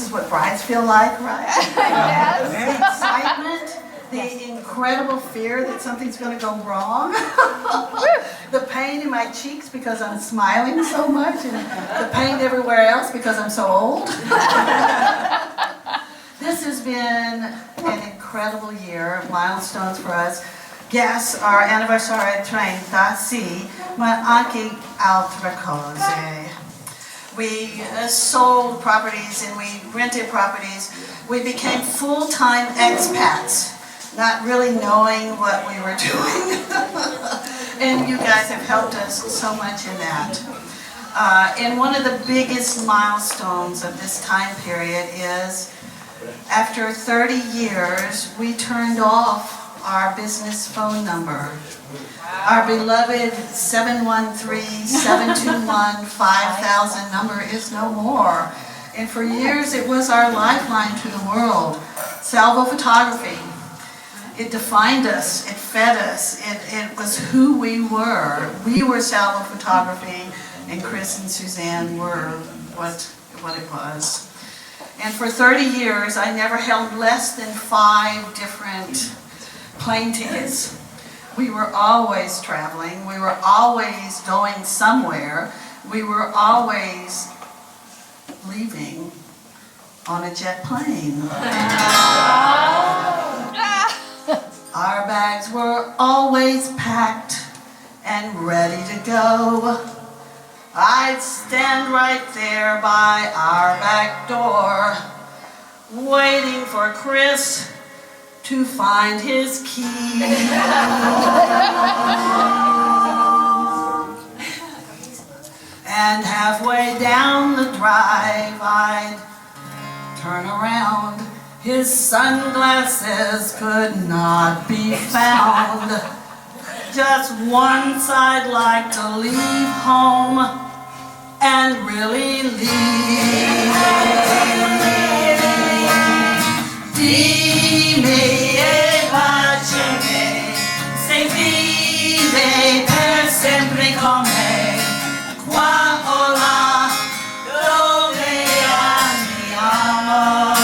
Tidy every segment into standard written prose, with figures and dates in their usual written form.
is what brides feel like, right? Yes. The excitement, the incredible fear that something's going to go wrong, the pain in my cheeks because I'm smiling so much, and the pain everywhere else because I'm so old. This has been an incredible year of milestones for us. Yes, our anniversary 30, sì, ma anche altre cose. We sold properties and we rented properties. We became full-time expats, not really knowing what we were doing. And you guys have helped us so much in that. And one of the biggest milestones of this time period is, after 30 years, we turned off our business phone number. Our beloved 713-721-5000 number is no more. And for years it was our lifeline to the world. Salvo photography. It defined us, it fed us, it was who we were. We were Salvo photography, and Chris and Suzanne were what it was. And for 30 years I never held less than 5 different plane tickets. We were always traveling. We were always going somewhere. We were always leaving on a jet plane. Our bags were always packed and ready to go. I'd stand right there by our back door, waiting for Chris to find his key. And halfway down the drive, I'd turn around. His sunglasses could not be found. Just once I'd like to leave home and really leave. Dimmi e baciami, se vive per sempre con me, qua o là, dove andiamo.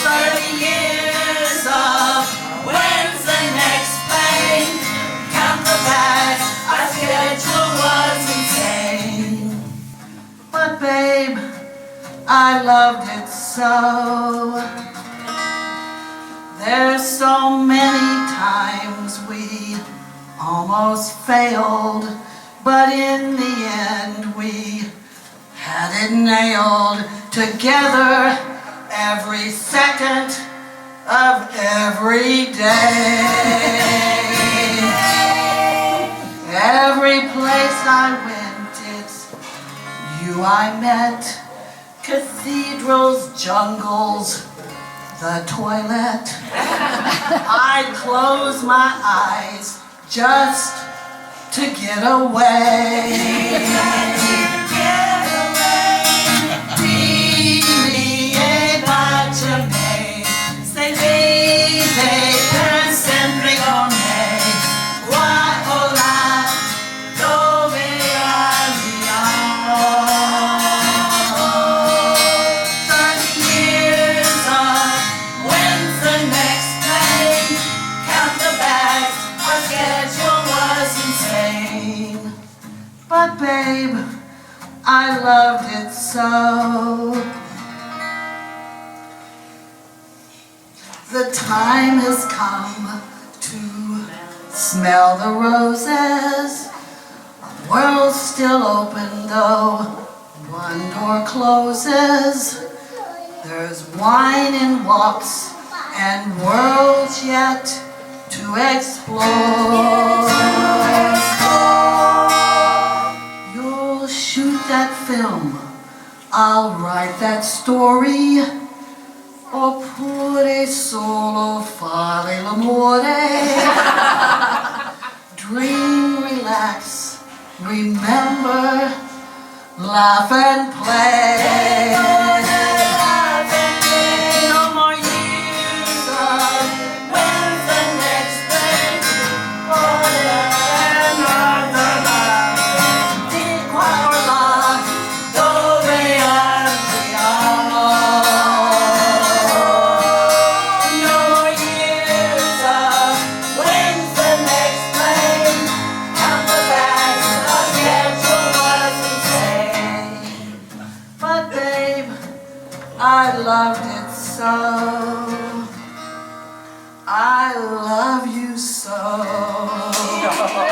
30 years of when's the next plane, count the bags, our schedule was insane. But babe, I loved it so. There's so many times we almost failed, but in the end we had it nailed together every second of every day. Every place I went, it's you I met. Cathedrals, jungles, the toilet. I'd close my eyes just to get away. Dimmi e baciami, se vive per sempre con me, qua o là, dove andiamo. But babe, I loved it so. The time has come to smell the roses. The world's still open though one door closes. There's wine and walks and worlds yet to explore. Shoot that film, I'll write that story, oppure solo fare l'amore. Dream, relax, remember, laugh and play. No more years of when's the next thing, forever. I loved it so. I love you so.